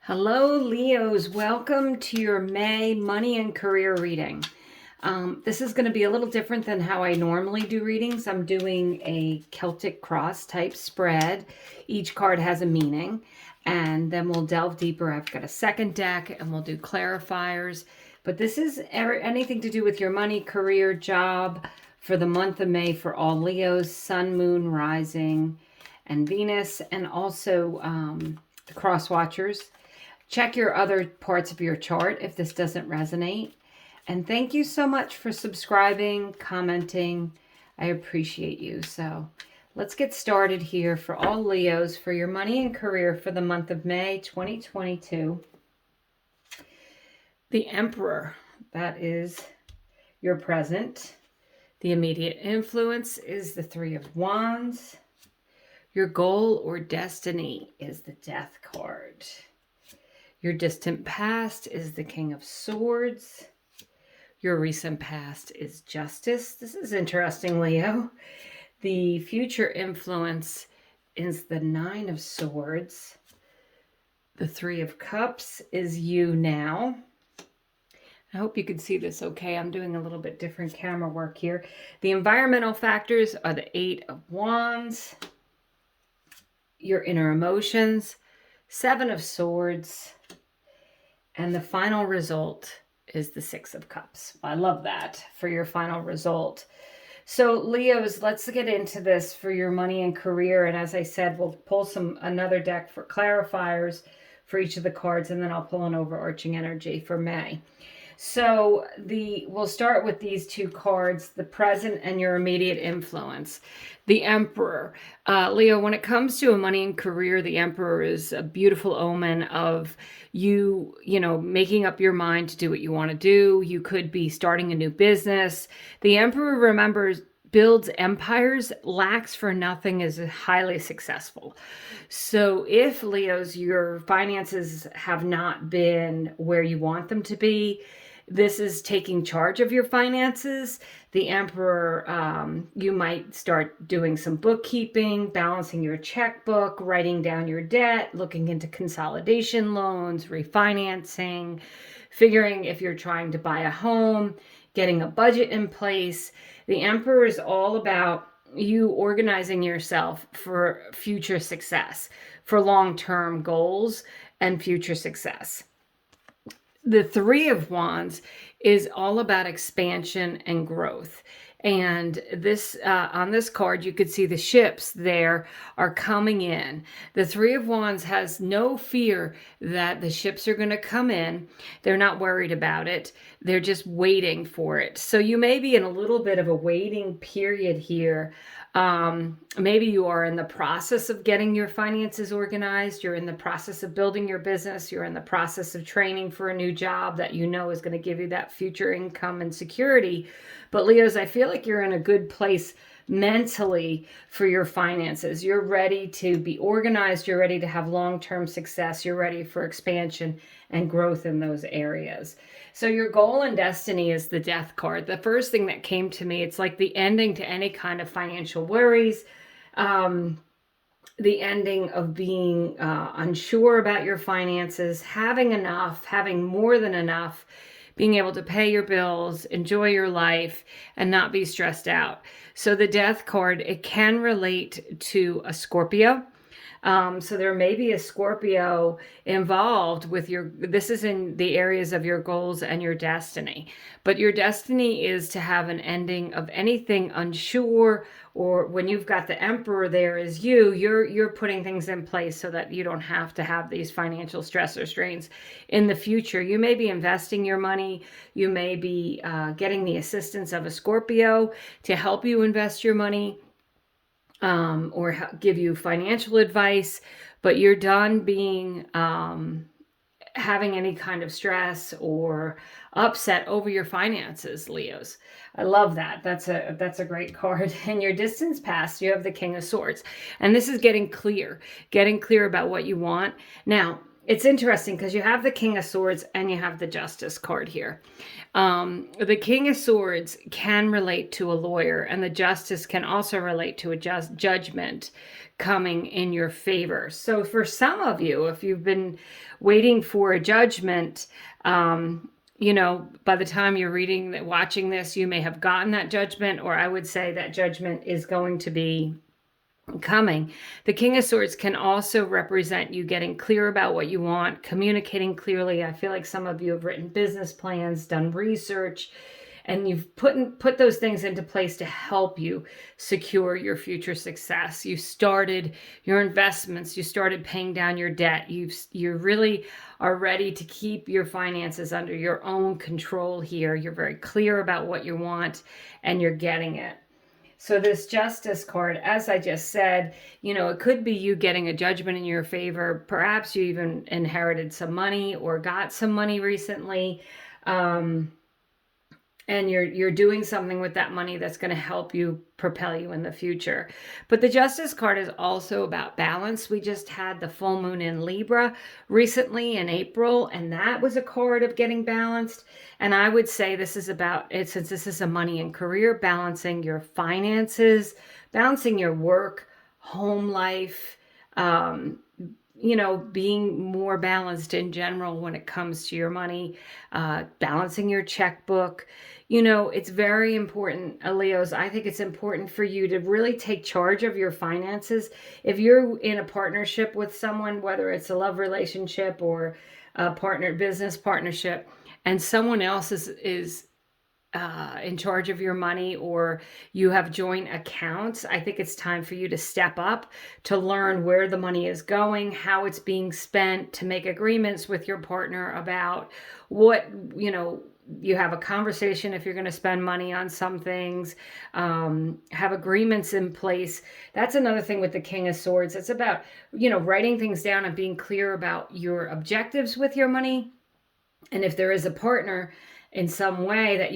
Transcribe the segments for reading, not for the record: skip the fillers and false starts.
Hello, Leos. Welcome to your May money and career reading. This is going to be a little different than how I normally do readings. I'm doing a Celtic cross type spread. Each card has a meaning, and then we'll delve deeper. I've got a second deck, and we'll do clarifiers. But this is anything to do with your money, career, job for the month of May for all Leos, Sun, Moon, Rising, and Venus, and also cross watchers. Check your other parts of your chart if this doesn't resonate. And thank you so much for subscribing, commenting. I appreciate you. So let's get started here for all Leos for your money and career for the month of May 2022. The Emperor, that is your present. The immediate influence is the Three of Wands. Your goal or destiny is the Death card. Your distant past is the King of Swords. Your recent past is Justice. This is interesting, Leo. The future influence is the Nine of Swords. The Three of Cups is you now. I hope you can see this okay. I'm doing a little bit different camera work here. The environmental factors are the Eight of Wands. Your inner emotions, Seven of Swords. And the final result is the Six of Cups. I love that for your final result. So Leos, let's get into this for your money and career. And as I said, we'll pull another deck for clarifiers for each of the cards, and then I'll pull an overarching energy for May. So we'll start with these two cards, the present and your immediate influence. The Emperor. Leo, when it comes to a money and career, the Emperor is a beautiful omen of you making up your mind to do what you want to do. You could be starting a new business. The Emperor, remembers, builds empires, lacks for nothing, is highly successful. So if, Leos, your finances have not been where you want them to be, this is taking charge of your finances. The Emperor, you might start doing some bookkeeping, balancing your checkbook, writing down your debt, looking into consolidation loans, refinancing, figuring if you're trying to buy a home, getting a budget in place. The Emperor is all about you organizing yourself for future success, for long-term goals and future success. The Three of Wands is all about expansion and growth. And this on this card, you could see the ships there are coming in. The Three of Wands has no fear that the ships are going to come in. They're not worried about it. They're just waiting for it. So you may be in a little bit of a waiting period here. Maybe you are in the process of getting your finances organized. You're in the process of building your business. You're in the process of training for a new job that you know is going to give you that future income and security. But Leos, I feel like you're in a good place mentally for your finances. You're ready to be organized. You're ready to have long-term success. You're ready for expansion and growth in those areas. So your goal and destiny is the Death card. The first thing that came to me, it's like the ending to any kind of financial worries, the ending of being unsure about your finances, having enough, having more than enough, being able to pay your bills, enjoy your life, and not be stressed out. So the Death card, it can relate to a Scorpio. So there may be a Scorpio involved with this is in the areas of your goals and your destiny. But your destiny is to have an ending of anything unsure, or when you've got the Emperor there as you're putting things in place so that you don't have to have these financial stress or strains in the future. You may be investing your money. You may be getting the assistance of a Scorpio to help you invest your money. Or give you financial advice, but you're done being having any kind of stress or upset over your finances, Leos. I love that. That's a great card. In your distance past, you have the King of Swords, and this is getting clear about what you want. Now, it's interesting because you have the King of Swords and you have the Justice card here. The King of Swords can relate to a lawyer, and the Justice can also relate to a judgment coming in your favor. So for some of you, if you've been waiting for a judgment, you know, by the time you're watching this, you may have gotten that judgment, or I would say that judgment is going to be coming. The King of Swords can also represent you getting clear about what you want, communicating clearly. I feel like some of you have written business plans, done research, and you've put those things into place to help you secure your future success. You started your investments, you started paying down your debt. You really are ready to keep your finances under your own control here. You're very clear about what you want and you're getting it. So this Justice card, as I just said, you know, it could be you getting a judgment in your favor. Perhaps you even inherited some money or got some money recently. And you're doing something with that money that's going to help you propel you in the future. But the Justice card is also about balance. We just had the full moon in Libra recently in April, and that was a card of getting balanced. And I would say this is about it, since this is a money and career, balancing your finances, balancing your work, home life, you know, being more balanced in general when it comes to your money, balancing your checkbook. You know, it's very important, Leos. I think it's important for you to really take charge of your finances. If you're in a partnership with someone, whether it's a love relationship or a business partnership, and someone else is in charge of your money, or you have joint accounts, I think it's time for you to step up, to learn where the money is going, how it's being spent, to make agreements with your partner about what, you know, you have a conversation if you're going to spend money on some things, have agreements in place. That's another thing with the King of Swords. It's about, you know, writing things down and being clear about your objectives with your money. And if there is a partner in some way that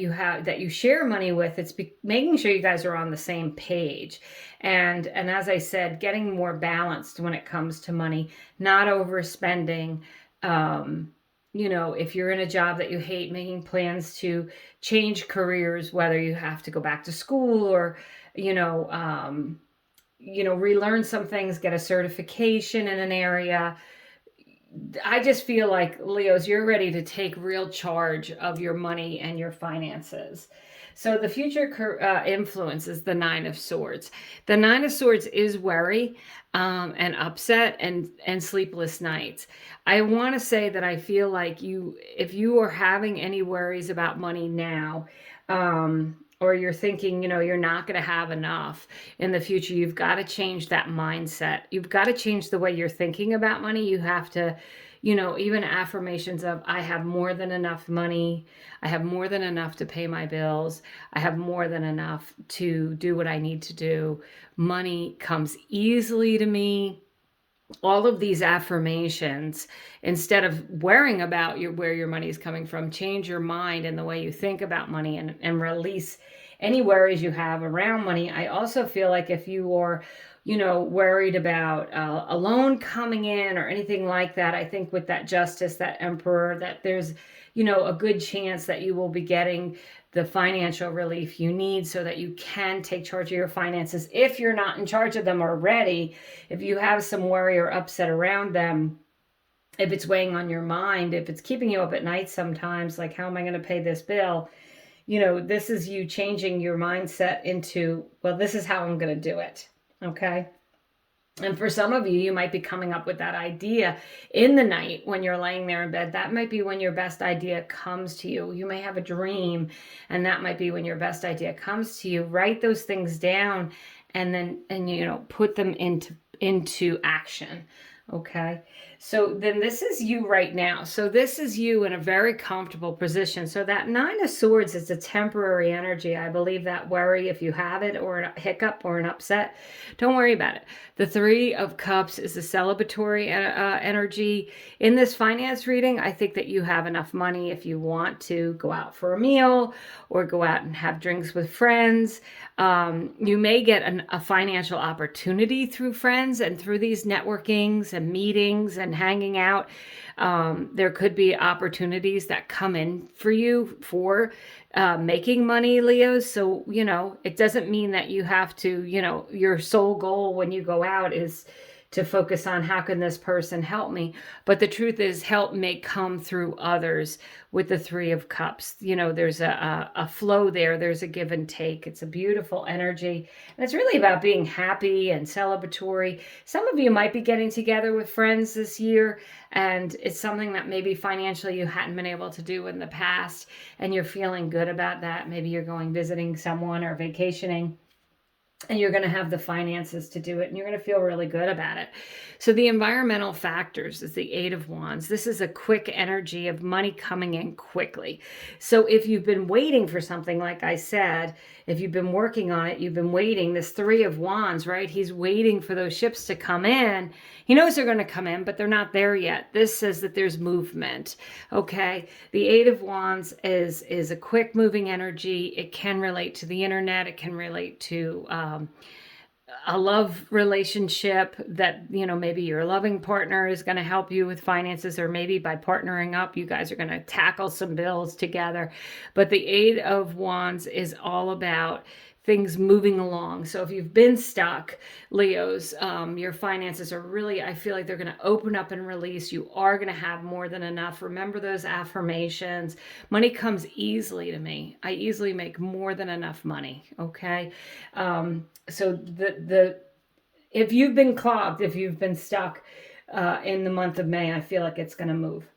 you share money with, it's making sure you guys are on the same page. And as I said, getting more balanced when it comes to money, not overspending. You know, if you're in a job that you hate, making plans to change careers, whether you have to go back to school or, relearn some things, get a certification in an area. I just feel like, Leos, you're ready to take real charge of your money and your finances. So the future influence is the Nine of Swords. The Nine of Swords is worry and upset and sleepless nights. I want to say that I feel like if you are having any worries about money now, or you're thinking, you're not going to have enough in the future, you've got to change that mindset. You've got to change the way you're thinking about money. You have to, even affirmations of, I have more than enough money. I have more than enough to pay my bills. I have more than enough to do what I need to do. Money comes easily to me. All of these affirmations, instead of worrying about where your money is coming from, change your mind and the way you think about money and release any worries you have around money. I also feel like if you are, worried about a loan coming in or anything like that, I think with that Justice, that Emperor, that there's, a good chance that you will be getting the financial relief you need so that you can take charge of your finances. If you're not in charge of them already, if you have some worry or upset around them, if it's weighing on your mind, if it's keeping you up at night sometimes, like, how am I going to pay this bill? This is you changing your mindset into, well, this is how I'm going to do it. Okay. And for some of you, you might be coming up with that idea in the night when you're laying there in bed. That might be when your best idea comes to you. You may have a dream, and that might be when your best idea comes to you. Write those things down and put them into action. Okay. So then this is you right now. So this is you in a very comfortable position. So that Nine of Swords is a temporary energy. I believe that worry, if you have it, or a hiccup or an upset, don't worry about it. The Three of Cups is a celebratory energy. In this finance reading, I think that you have enough money if you want to go out for a meal or go out and have drinks with friends. You may get a financial opportunity through friends and through these networkings and meetings and and hanging out. There could be opportunities that come in for you for making money, Leos. So, it doesn't mean that you have to, your sole goal when you go out is to focus on how can this person help me. But the truth is help may come through others with the Three of Cups. There's a flow there. There's a give and take. It's a beautiful energy. And it's really about being happy and celebratory. Some of you might be getting together with friends this year, and it's something that maybe financially you hadn't been able to do in the past, and you're feeling good about that. Maybe you're going visiting someone or vacationing, and you're going to have the finances to do it, and you're going to feel really good about it. So the environmental factors is the Eight of Wands. This is a quick energy of money coming in quickly. So if you've been waiting for something, like I said, if you've been working on it, you've been waiting, this Three of Wands, right? He's waiting for those ships to come in. He knows they're going to come in, but they're not there yet. This says that there's movement, okay? The Eight of Wands is a quick moving energy. It can relate to the internet. It can relate to a love relationship that, maybe your loving partner is going to help you with finances, or maybe by partnering up, you guys are going to tackle some bills together. But the Eight of Wands is all about things moving along. So if you've been stuck, Leos, your finances are really, I feel like they're going to open up and release. You are going to have more than enough. Remember those affirmations. Money comes easily to me. I easily make more than enough money. Okay. So if you've been clogged, if you've been stuck in the month of May, I feel like it's going to move.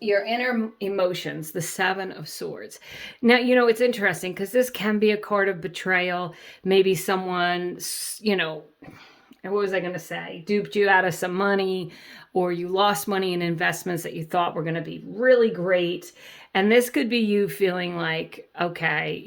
Your inner emotions, the Seven of Swords. Now, it's interesting because this can be a card of betrayal. Maybe someone, what was I going to say? Duped you out of some money, or you lost money in investments that you thought were going to be really great. And this could be you feeling like, okay,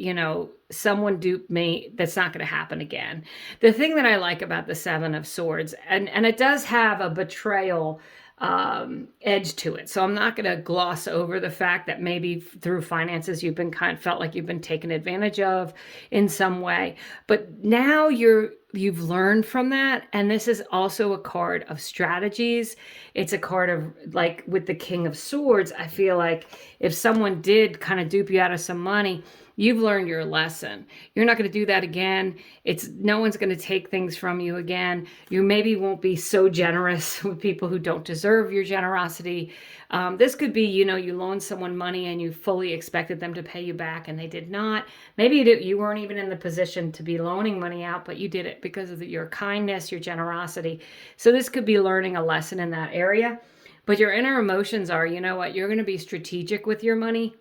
someone duped me. That's not going to happen again. The thing that I like about the Seven of Swords, and it does have a betrayal edge to it. So I'm not going to gloss over the fact that maybe through finances you've been felt like you've been taken advantage of in some way. But now you've learned from that, and this is also a card of strategies. It's a card of, like with the King of Swords, I feel like if someone did kind of dupe you out of some money, you've learned your lesson. You're not going to do that again. No one's going to take things from you again. You maybe won't be so generous with people who don't deserve your generosity. This could be, you loaned someone money and you fully expected them to pay you back and they did not. Maybe you weren't even in the position to be loaning money out, but you did it because of your kindness, your generosity. So this could be learning a lesson in that area. But your inner emotions are, you know what, you're going to be strategic with your money.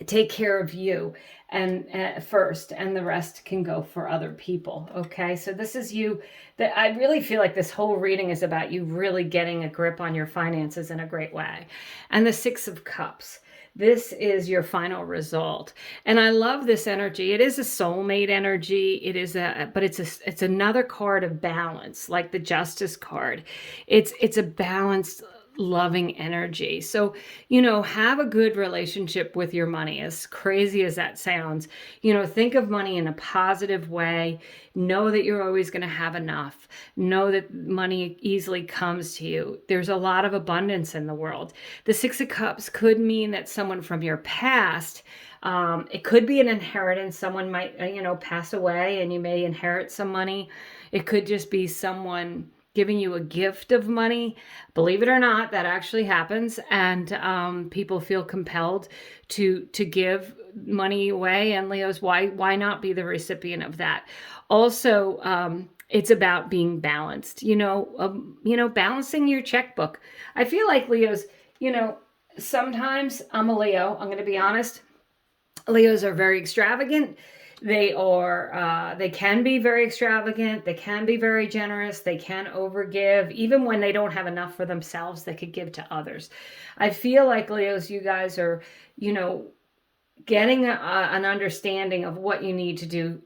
Take care of you and first, and the rest can go for other people. Okay. So this is you. That I really feel like this whole reading is about you really getting a grip on your finances in a great way. And the Six of Cups. This is your final result. And I love this energy. It is a soulmate energy. But it's another card of balance, like the Justice card. It's a balanced, loving energy. So, have a good relationship with your money, as crazy as that sounds. Think of money in a positive way. Know that you're always going to have enough. Know that money easily comes to you. There's a lot of abundance in the world. The Six of Cups could mean that someone from your past, it could be an inheritance. Someone might, pass away and you may inherit some money. It could just be someone giving you a gift of money. Believe it or not, that actually happens. And people feel compelled to give money away. And Leos, why not be the recipient of that? Also, it's about being balanced, balancing your checkbook. I feel like Leos, sometimes I'm a Leo. I'm going to be honest. Leos are very extravagant. They can be very extravagant. They can be very generous. They can overgive. Even when they don't have enough for themselves, they could give to others. I feel like, Leos, you guys are, getting an understanding of what you need to do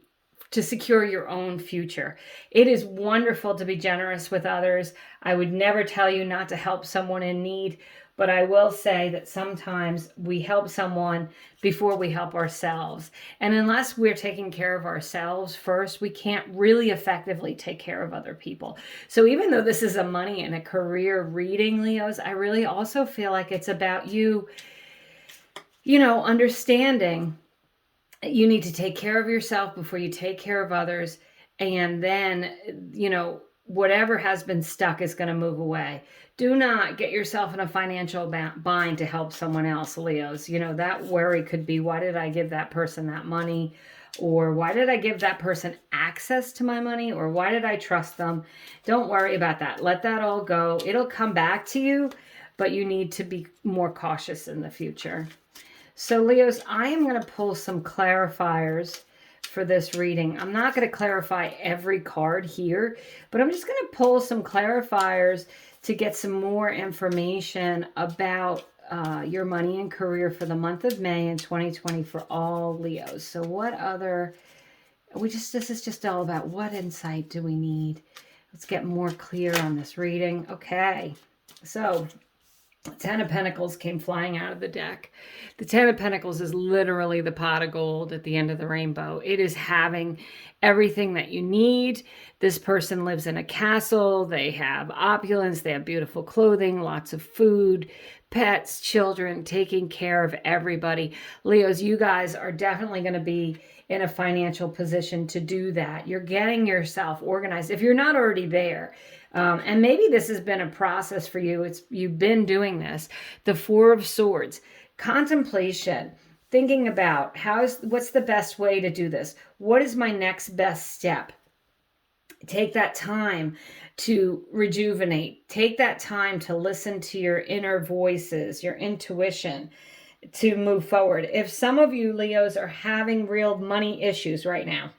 to secure your own future. It is wonderful to be generous with others. I would never tell you not to help someone in need, but I will say that sometimes we help someone before we help ourselves. And unless we're taking care of ourselves first, we can't really effectively take care of other people. So even though this is a money and a career reading, Leos, I really also feel like it's about you, understanding you need to take care of yourself before you take care of others. And then, whatever has been stuck is going to move away. Do not get yourself in a financial bind to help someone else, Leos. That worry could be, why did I give that person that money? Or why did I give that person access to my money? Or why did I trust them? Don't worry about that. Let that all go. It'll come back to you, but you need to be more cautious in the future. So Leos, I am going to pull some clarifiers for this reading. I'm not going to clarify every card here, but I'm just going to pull some clarifiers to get some more information about your money and career for the month of May in 2020 for all Leos. So what other, this is just all about what insight do we need? Let's get more clear on this reading. Okay, so Ten of Pentacles came flying out of the deck. The Ten of Pentacles is literally the pot of gold at the end of the rainbow. It is having everything that you need. This person lives in a castle. They have opulence. They have beautiful clothing, lots of food, pets, children, taking care of everybody. Leos, you guys are definitely going to be in a financial position to do that. You're getting yourself organized. If you're not already there, and maybe this has been a process for you. You've been doing this. The Four of Swords, contemplation, thinking about what's the best way to do this? What is my next best step? Take that time to rejuvenate. Take that time to listen to your inner voices, your intuition, to move forward. If some of you Leos are having real money issues right now,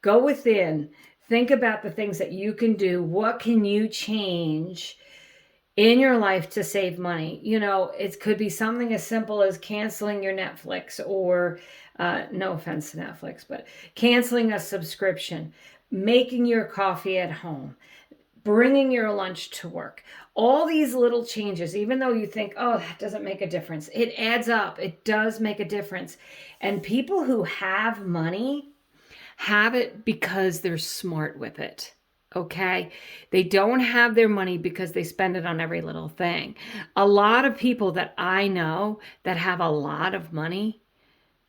go within. Think about the things that you can do. What can you change in your life to save money? It could be something as simple as canceling your Netflix or, no offense to Netflix, but canceling a subscription, making your coffee at home, bringing your lunch to work. All these little changes, even though you think, oh, that doesn't make a difference, it adds up. It does make a difference. And people who have money have it because they're smart with it, okay? They don't have their money because they spend it on every little thing. A lot of people that I know that have a lot of money,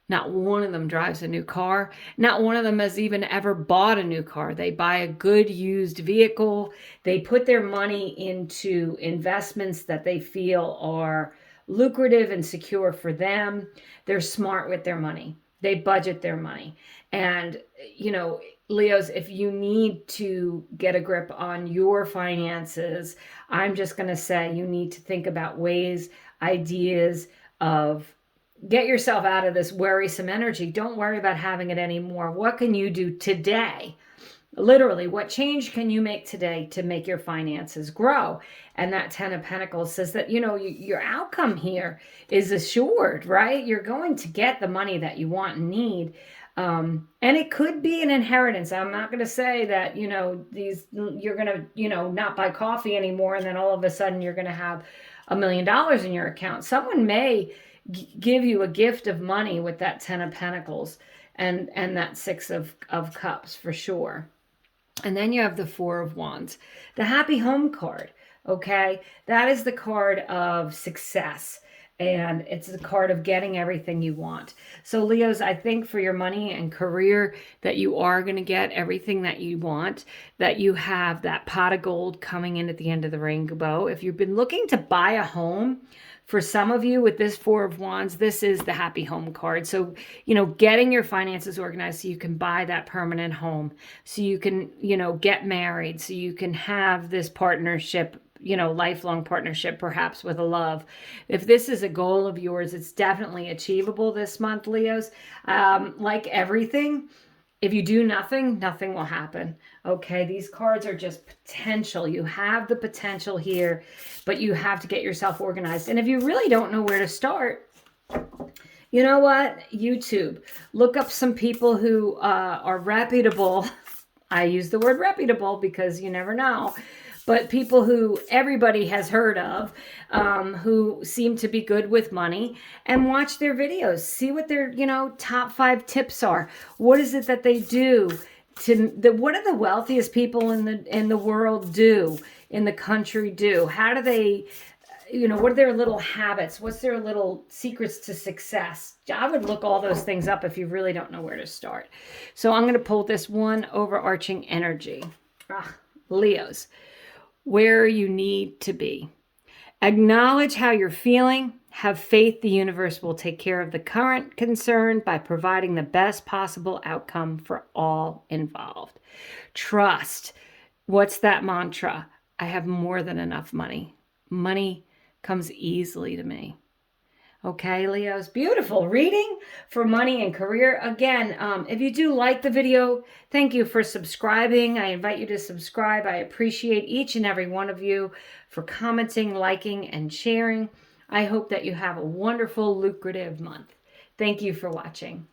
not one of them drives a new car. Not one of them has even ever bought a new car. They buy a good used vehicle. They put their money into investments that they feel are lucrative and secure for them. They're smart with their money. They budget their money. And, Leos, if you need to get a grip on your finances, I'm just going to say you need to think about ways, ideas of get yourself out of this worrisome energy. Don't worry about having it anymore. What can you do today? Literally, what change can you make today to make your finances grow? And that Ten of Pentacles says that, your outcome here is assured, right? You're going to get the money that you want and need. And it could be an inheritance. I'm not going to say that, you're going to, not buy coffee anymore. And then all of a sudden you're going to have $1 million in your account. Someone may give you a gift of money with that Ten of Pentacles and that Six of Cups for sure. And then you have the Four of Wands, the Happy Home card. Okay. That is the card of success. And it's the card of getting everything you want. So Leos, I think for your money and career that you are going to get everything that you want, that you have that pot of gold coming in at the end of the rainbow. If you've been looking to buy a home, for some of you with this Four of Wands, this is the Happy Home card. So, getting your finances organized so you can buy that permanent home, so you can, get married, so you can have this partnership, lifelong partnership, perhaps with a love. If this is a goal of yours, it's definitely achievable this month, Leos. Like everything, if you do nothing, nothing will happen. Okay, these cards are just potential. You have the potential here, but you have to get yourself organized. And if you really don't know where to start, You know what? YouTube. Look up some people who are reputable. I use the word reputable because you never know. But people who everybody has heard of, who seem to be good with money, and watch their videos. See what their, top 5 tips are. What is it that they do? What do the wealthiest people in the world do, in the country do? How do they, what are their little habits? What's their little secrets to success? I would look all those things up if you really don't know where to start. So I'm going to pull this one overarching energy. Leos, where you need to be. Acknowledge how you're feeling. Have faith the universe will take care of the current concern by providing the best possible outcome for all involved. Trust. What's that mantra? I have more than enough money. Money comes easily to me. Okay, Leos, beautiful reading for money and career. Again, if you do like the video, thank you for subscribing. I invite you to subscribe. I appreciate each and every one of you for commenting, liking, and sharing. I hope that you have a wonderful, lucrative month. Thank you for watching.